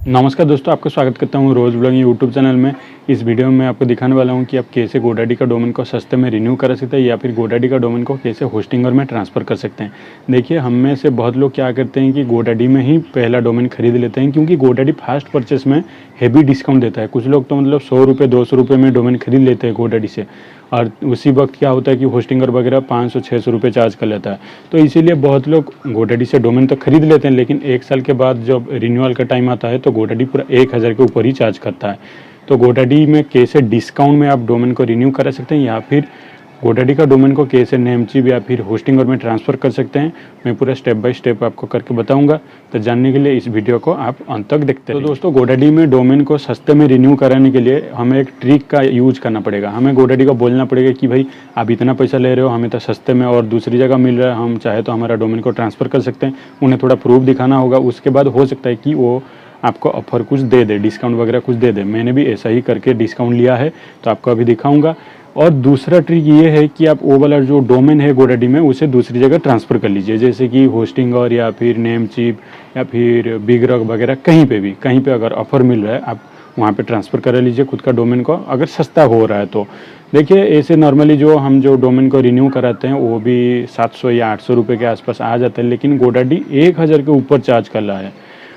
नमस्कार दोस्तों, आपका स्वागत करता हूँ रोज ब्लॉगिंग यूट्यूब चैनल में। इस वीडियो में मैं आपको दिखाने वाला हूँ कि आप कैसे GoDaddy का डोमेन को सस्ते में रिन्यू कर सकते हैं या फिर GoDaddy का डोमेन को कैसे होस्टिंगर में ट्रांसफ़र कर सकते हैं। देखिए, हम में से बहुत लोग क्या करते हैं कि GoDaddy में ही पहला डोमेन खरीद लेते हैं, क्योंकि GoDaddy फास्ट परचेस में हेवी डिस्काउंट देता है। कुछ लोग तो मतलब 100 रुपये 200 रुपये में डोमेन खरीद लेते हैं GoDaddy से, और उसी वक्त क्या होता है कि होस्टिंगर वगैरह 500-600 रुपये चार्ज कर लेता है। तो इसीलिए बहुत लोग GoDaddy से डोमेन तो खरीद लेते हैं, लेकिन 1 साल के बाद जब रिन्यूअल का टाइम आता है तो GoDaddy पूरा 1000 के ऊपर ही चार्ज करता है। तो GoDaddy में कैसे डिस्काउंट में आप डोमेन को रिन्यू करा सकते हैं या फिर GoDaddy का डोमेन को कैसे नेमचिप या फिर होस्टिंगर में ट्रांसफ़र कर सकते हैं, मैं पूरा स्टेप बाय स्टेप आपको करके बताऊंगा। तो जानने के लिए इस वीडियो को आप अंत तक देखते हैं। तो दोस्तों, GoDaddy में डोमेन को सस्ते में रिन्यू कराने के लिए हमें एक ट्रिक का यूज करना पड़ेगा। हमें GoDaddy को बोलना पड़ेगा कि भाई आप इतना पैसा ले रहे हो, हमें तो सस्ते में और दूसरी जगह मिल रहा है, हम चाहे तो हमारा डोमेन को ट्रांसफ़र कर सकते हैं। उन्हें थोड़ा प्रूफ दिखाना होगा, उसके बाद हो सकता है कि वो आपको ऑफर कुछ दे दे, डिस्काउंट वगैरह कुछ दे दे। मैंने भी ऐसा ही करके डिस्काउंट लिया है, तो आपको अभी दिखाऊंगा। और दूसरा ट्रिक ये है कि आप वो वाला जो डोमेन है GoDaddy में, उसे दूसरी जगह ट्रांसफ़र कर लीजिए, जैसे कि होस्टिंगर या फिर नेमचिप या फिर बिगरॉक वगैरह, कहीं पे अगर ऑफर मिल रहा है आप वहाँ पे ट्रांसफ़र करा लीजिए खुद का डोमेन को, अगर सस्ता हो रहा है तो। देखिए, ऐसे नॉर्मली हम जो डोमेन को रिन्यू कराते हैं वो भी 700 या 800 रुपये के आसपास आ जाता है, लेकिन GoDaddy 1000 के ऊपर चार्ज कर रहा है।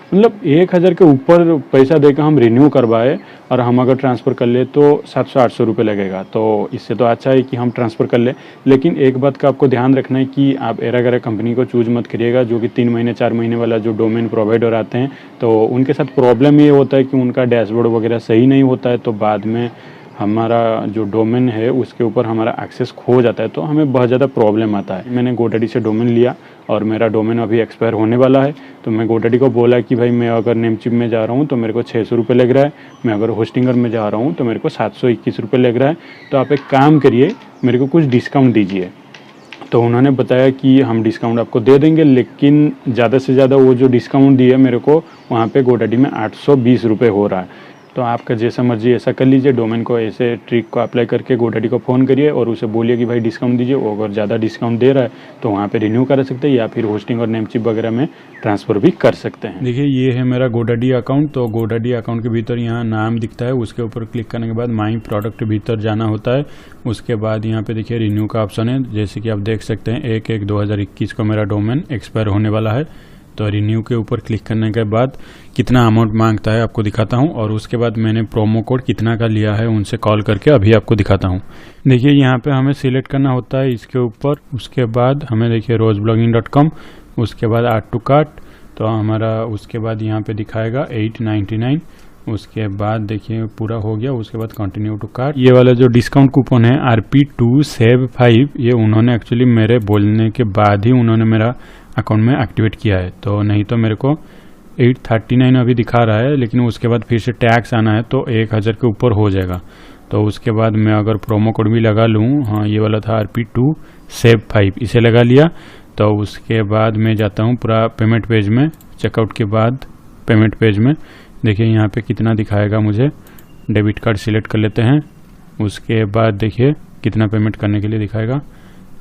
मतलब 1000 के ऊपर पैसा देकर हम रिन्यू करवाए और हम अगर ट्रांसफ़र कर ले तो 700-800 रुपये लगेगा। तो इससे तो अच्छा है कि हम ट्रांसफ़र कर ले। लेकिन एक बात का आपको ध्यान रखना है कि आप एरा गैरा कंपनी को चूज मत करिएगा, जो कि 3 महीने 4 महीने वाला जो डोमेन प्रोवाइडर आते हैं, तो उनके साथ प्रॉब्लम ये होता है कि उनका डैशबोर्ड वगैरह सही नहीं होता है, तो बाद में हमारा जो डोमेन है उसके ऊपर हमारा एक्सेस खो जाता है, तो हमें बहुत ज़्यादा प्रॉब्लम आता है। मैंने GoDaddy से डोमेन लिया और मेरा डोमेन अभी एक्सपायर होने वाला है, तो मैं GoDaddy को बोला कि भाई मैं अगर नेमचिप में जा रहा हूँ तो मेरे को 600 रुपये लग रहा है, मैं अगर होस्टिंगर में जा रहा हूँ तो मेरे को 721 रुपये लग रहा है, तो आप एक काम करिए, मेरे को कुछ डिस्काउंट दीजिए। तो उन्होंने बताया कि हम डिस्काउंट आपको दे देंगे, लेकिन ज़्यादा से ज़्यादा वो जो डिस्काउंट दिया मेरे को वहाँ पे GoDaddy में 820 रुपये हो रहा है। तो आपका जैसा मर्जी ऐसा कर लीजिए। डोमेन को ऐसे ट्रिक को अप्लाई करके GoDaddy को फ़ोन करिए और उसे बोलिए कि भाई डिस्काउंट दीजिए। वो अगर ज़्यादा डिस्काउंट दे रहा है तो वहाँ पे रिन्यू कर सकते हैं या फिर होस्टिंग और नेमचिप वगैरह में ट्रांसफ़र भी कर सकते हैं। देखिए, ये है मेरा GoDaddy अकाउंट। तो GoDaddy अकाउंट के भीतर यहाँ नाम दिखता है, उसके ऊपर क्लिक करने के बाद माई प्रोडक्ट भीतर जाना होता है। उसके बाद यहाँ पे देखिए रिन्यू का ऑप्शन है, जैसे कि आप देख सकते हैं 1/1/2021 को मेरा डोमेन एक्सपायर होने वाला है। तो रिन्यू के ऊपर क्लिक करने के बाद कितना अमाउंट मांगता है आपको दिखाता हूं, और उसके बाद मैंने प्रोमो कोड कितना का लिया है उनसे कॉल करके अभी आपको दिखाता हूं। देखिए, यहाँ पे हमें सिलेक्ट करना होता है इसके ऊपर। उसके बाद हमें देखिए rozeblogging.com, उसके बाद ऐड टू कार्ट, तो हमारा उसके बाद यहाँ पे दिखाएगा 899। उसके बाद देखिए पूरा हो गया, उसके बाद कंटिन्यू टू कार्ट। ये वाला जो डिस्काउंट कूपन है RP2 सेव 5, ये उन्होंने एक्चुअली मेरे बोलने के बाद ही उन्होंने मेरा अकाउंट में एक्टिवेट किया है, तो नहीं तो मेरे को 839 अभी दिखा रहा है, लेकिन उसके बाद फिर से टैक्स आना है तो 1000 के ऊपर हो जाएगा। तो उसके बाद मैं अगर प्रोमो कोड भी लगा लूँ, हाँ ये वाला था RP2 सेव 5, इसे लगा लिया। तो उसके बाद मैं जाता हूँ पूरा पेमेंट पेज में। चेकआउट के बाद पेमेंट पेज में देखिए यहाँ पे कितना दिखाएगा, मुझे डेबिट कार्ड सिलेक्ट कर लेते हैं। उसके बाद देखिए कितना पेमेंट करने के लिए दिखाएगा,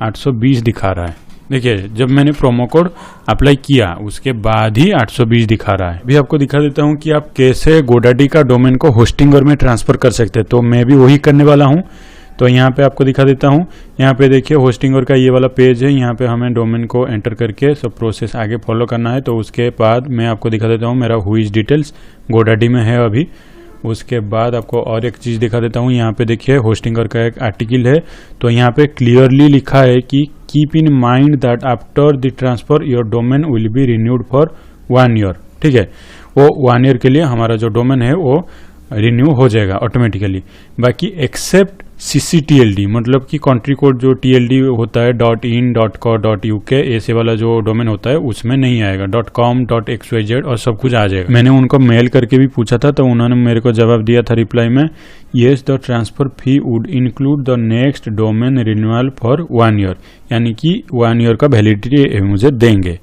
820 दिखा रहा है। देखिए, जब मैंने प्रोमो कोड अप्लाई किया उसके बाद ही 820 दिखा रहा है। अभी आपको दिखा देता हूँ कि आप कैसे GoDaddy का डोमेन को होस्टिंगर में ट्रांसफ़र कर सकते हैं। तो मैं भी वही करने वाला हूँ। तो यहाँ पे आपको दिखा देता हूँ, यहाँ पे देखिए होस्टिंगर का ये वाला पेज है। यहाँ पे हमें डोमेन को एंटर करके सब प्रोसेस आगे फॉलो करना है। तो उसके बाद मैं आपको दिखा देता हूँ मेरा व्हिच डिटेल्स GoDaddy में है अभी। उसके बाद आपको और एक चीज़ दिखा देता हूँ, यहाँ पे देखिए होस्टिंगर का एक आर्टिकल है। तो यहाँ पे क्लियरली लिखा है कि keep in mind that after the transfer your domain will be renewed for 1 year. ठीक है, वो 1 ईयर के लिए हमारा जो डोमेन है वो रिन्यू हो जाएगा ऑटोमेटिकली। बाकी एक्सेप्ट CCTLD, मतलब कि कंट्री कोड जो TLD होता है .in .co .uk ऐसे वाला जो डोमेन होता है उसमें नहीं आएगा। .com .xyz और सब कुछ आ जाएगा। मैंने उनको मेल करके भी पूछा था, तो उन्होंने मेरे को जवाब दिया था रिप्लाई में, yes the transfer fee would include the next domain renewal for 1 year, यानी कि 1 ईयर का वैलिडिटी मुझे देंगे।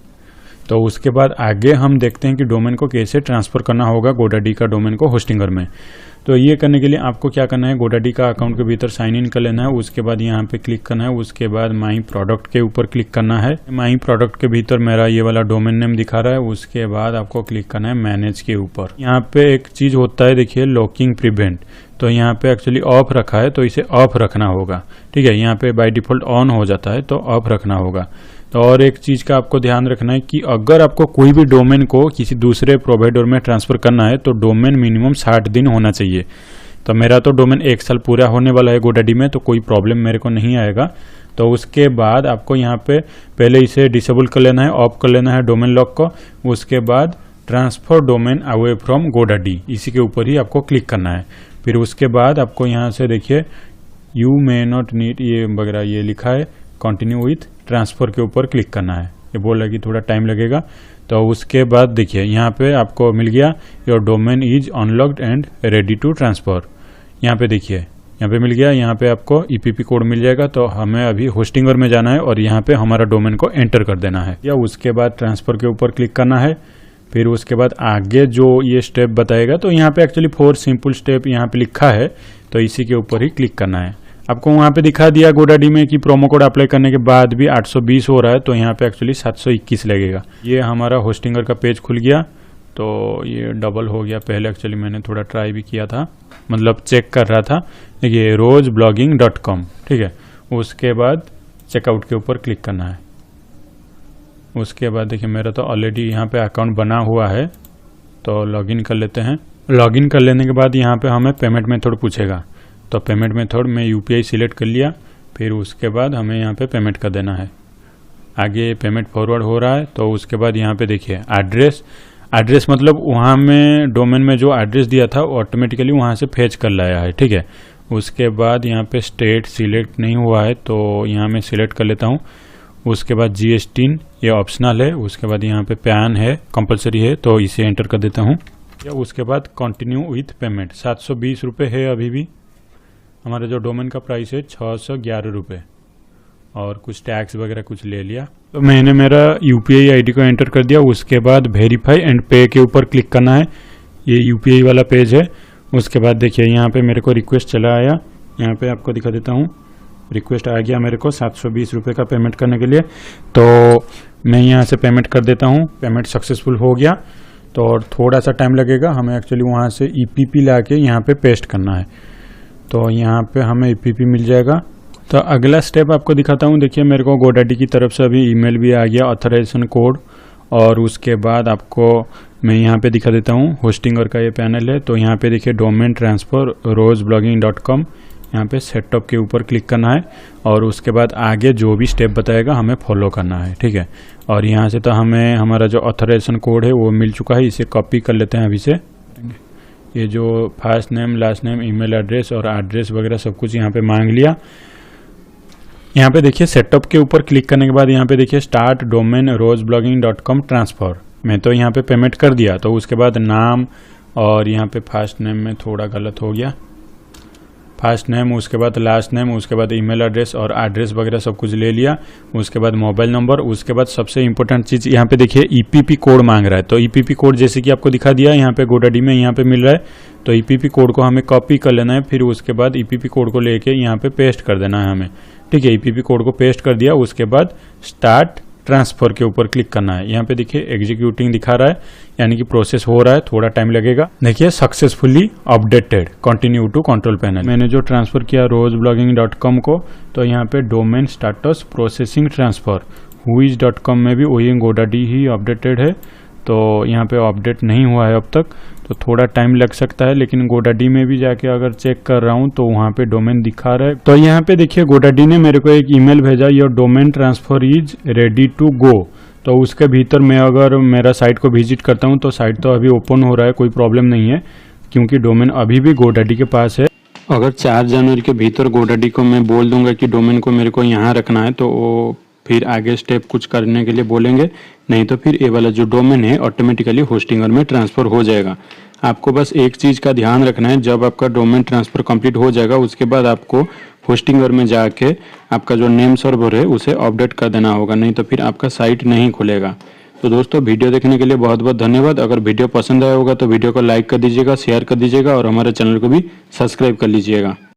तो उसके बाद आगे हम देखते हैं कि डोमेन को कैसे ट्रांसफ़र करना होगा GoDaddy का डोमेन को होस्टिंगर में। तो ये करने के लिए आपको क्या करना है, GoDaddy का अकाउंट के भीतर साइन इन कर लेना है। उसके बाद यहाँ पे क्लिक करना है। उसके बाद माई प्रोडक्ट के ऊपर क्लिक करना है। माई प्रोडक्ट के भीतर मेरा ये वाला डोमेन नेम दिखा रहा है। उसके बाद आपको क्लिक करना है मैनेज के ऊपर। यहाँ पे एक चीज़ होता है, देखिए लॉकिंग प्रिवेंट, तो यहाँ पे एक्चुअली ऑफ रखा है, तो इसे ऑफ रखना होगा। ठीक है, यहाँ पे बाय डिफ़ॉल्ट ऑन हो जाता है, तो ऑफ रखना होगा। तो और एक चीज़ का आपको ध्यान रखना है कि अगर आपको कोई भी डोमेन को किसी दूसरे प्रोवाइडर में ट्रांसफ़र करना है तो डोमेन मिनिमम 60 दिन होना चाहिए। तो मेरा तो डोमेन 1 साल पूरा होने वाला है GoDaddy में, तो कोई प्रॉब्लम मेरे को नहीं आएगा। तो उसके बाद आपको यहाँ पे पहले इसे डिसेबल कर लेना है, ऑफ कर लेना है डोमेन लॉक को। उसके बाद transfer domain away from GoDaddy, इसी के ऊपर ही आपको क्लिक करना है। फिर उसके बाद आपको यहाँ से देखिए यू मे नॉट नीड ये वगैरह ये लिखा है, कंटिन्यू विथ ट्रांसफ़र के ऊपर क्लिक करना है। ये बोल रहा है कि थोड़ा टाइम लगेगा। तो उसके बाद देखिए यहाँ पे आपको मिल गया your domain is unlocked and ready to transfer. यहाँ पे देखिए यहाँ पे मिल गया। यहाँ पे आपको EPP कोड मिल जाएगा। तो हमें अभी होस्टिंगर में जाना है और यहाँ पे हमारा डोमेन को एंटर कर देना है, या उसके बाद ट्रांसफ़र के ऊपर क्लिक करना है। फिर उसके बाद आगे जो ये स्टेप बताएगा, तो यहाँ पे एक्चुअली 4 सिंपल स्टेप यहाँ पे लिखा है, तो इसी के ऊपर ही क्लिक करना है। आपको वहाँ पे दिखा दिया GoDaddy में कि प्रोमो कोड अप्लाई करने के बाद भी 820 हो रहा है, तो यहाँ पे एक्चुअली 721 लगेगा। ये हमारा होस्टिंगर का पेज खुल गया। तो ये डबल हो गया, पहले एक्चुअली मैंने थोड़ा ट्राई भी किया था, मतलब चेक कर रहा था। देखिए rozeblogging.com, ठीक है। उसके बाद चेकआउट के ऊपर क्लिक करना है। उसके बाद देखिए मेरा तो ऑलरेडी यहाँ पे अकाउंट बना हुआ है, तो लॉगिन कर लेते हैं। लॉगिन कर लेने के बाद यहाँ पे हमें पेमेंट मेथड पूछेगा, तो पेमेंट मेथड में UPI सिलेक्ट कर लिया। फिर उसके बाद हमें यहाँ पे पेमेंट कर देना है। आगे पेमेंट फॉरवर्ड हो रहा है। तो उसके बाद यहाँ पे देखिए एड्रेस मतलब वहाँ में डोमेन में जो एड्रेस दिया था वो ऑटोमेटिकली वहाँ से फेच कर लाया है, ठीक है। उसके बाद यहाँ पे स्टेट सिलेक्ट नहीं हुआ है, तो यहाँ मैं सिलेक्ट कर लेता हूँ। उसके बाद GST ये ऑप्शनल है। उसके बाद यहाँ पे पैन है, कंपलसरी है, तो इसे एंटर कर देता हूँ। उसके बाद कंटिन्यू विथ पेमेंट 720 रुपये है। अभी भी हमारा जो डोमेन का प्राइस है 611 रुपये, और कुछ टैक्स वगैरह कुछ ले लिया। तो मैंने मेरा UPI ID को एंटर कर दिया। उसके बाद वेरीफाई एंड पे के ऊपर क्लिक करना है। ये UPI वाला पेज है। उसके बाद देखिए यहाँ पे मेरे को रिक्वेस्ट चला आया, यहाँ पे आपको दिखा देता हूँ। रिक्वेस्ट आ गया मेरे को 720 रुपये का पेमेंट करने के लिए, तो मैं यहाँ से पेमेंट कर देता हूँ। पेमेंट सक्सेसफुल हो गया। तो और थोड़ा सा टाइम लगेगा, हमें एक्चुअली वहाँ से EPP ला के यहाँ पर पेस्ट करना है। तो यहाँ पे हमें EPP मिल जाएगा। तो अगला स्टेप आपको दिखाता हूँ। देखिए मेरे को GoDaddy की तरफ से अभी ईमेल भी आ गया, ऑथराइजेशन कोड। और उसके बाद आपको मैं यहाँ पे दिखा देता हूँ, होस्टिंगर का ये पैनल है। तो यहाँ पे देखिए डोमेन ट्रांसफ़र rozeblogging.com, यहाँ पे सेटअप के ऊपर क्लिक करना है। और उसके बाद आगे जो भी स्टेप बताएगा हमें फॉलो करना है, ठीक है। और यहाँ से तो हमें हमारा जो ऑथराइजेशन कोड है वो मिल चुका है, इसे कॉपी कर लेते हैं अभी से। ये जो first name, last name, email address और एड्रेस वगैरह सब कुछ यहाँ पे मांग लिया। यहाँ पे देखिए सेटअप के ऊपर क्लिक करने के बाद यहाँ पे देखिए स्टार्ट डोमेन rozeblogging.com ट्रांसफ़र। मैं तो यहाँ पे पेमेंट कर दिया। तो उसके बाद नाम, और यहाँ पे फर्स्ट नेम में थोड़ा गलत हो गया, फर्स्ट नेम, उसके बाद लास्ट नेम, उसके बाद ईमेल एड्रेस और एड्रेस वगैरह सब कुछ ले लिया। उसके बाद मोबाइल नंबर। उसके बाद सबसे इंपॉर्टेंट चीज़ यहाँ पे देखिए EPP कोड मांग रहा है। तो EPP कोड जैसे कि आपको दिखा दिया यहाँ पे GoDaddy में यहाँ पे मिल रहा है। तो EPP कोड को हमें कॉपी कर लेना है। फिर उसके बाद EPP कोड को लेके यहाँ पे पेस्ट कर देना है हमें, ठीक है। EPP कोड को पेस्ट कर दिया। उसके बाद स्टार्ट ट्रांसफ़र के ऊपर क्लिक करना है। यहाँ पे देखिए एग्जीक्यूटिंग दिखा रहा है, यानी कि प्रोसेस हो रहा है, थोड़ा टाइम लगेगा। देखिए successfully updated, continue to control panel. मैंने जो ट्रांसफ़र किया rozeblogging.com को, तो यहाँ पे domain status processing transfer whois.com में भी वही GoDaddy ही अपडेटेड है। तो यहाँ पे अपडेट नहीं हुआ है अब तक, तो थोड़ा टाइम लग सकता है। लेकिन GoDaddy में भी जाके अगर चेक कर रहा हूँ तो वहाँ पे डोमेन दिखा रहा है। तो यहाँ पे देखिए GoDaddy ने मेरे को एक ईमेल भेजा, your domain transfer is ready to go. तो उसके भीतर मैं अगर मेरा साइट को विजिट करता हूँ तो साइट तो अभी ओपन हो रहा है, कोई प्रॉब्लम नहीं है, क्योंकि डोमेन अभी भी GoDaddy के पास है। अगर 4 जनवरी के भीतर GoDaddy को मैं बोल दूंगा कि डोमेन को मेरे को यहाँ रखना है, तो वो फिर आगे स्टेप कुछ करने के लिए बोलेंगे, नहीं तो फिर ये वाला जो डोमेन है ऑटोमेटिकली होस्टिंगर में ट्रांसफ़र हो जाएगा। आपको बस एक चीज़ का ध्यान रखना है, जब आपका डोमेन ट्रांसफ़र कंप्लीट हो जाएगा उसके बाद आपको होस्टिंगर में जाके आपका जो नेम सर्वर है उसे अपडेट कर देना होगा, नहीं तो फिर आपका साइट नहीं खुलेगा। तो दोस्तों वीडियो देखने के लिए बहुत बहुत धन्यवाद। अगर वीडियो पसंद आया होगा तो वीडियो को लाइक कर दीजिएगा, शेयर कर दीजिएगा और हमारे चैनल को भी सब्सक्राइब कर लीजिएगा।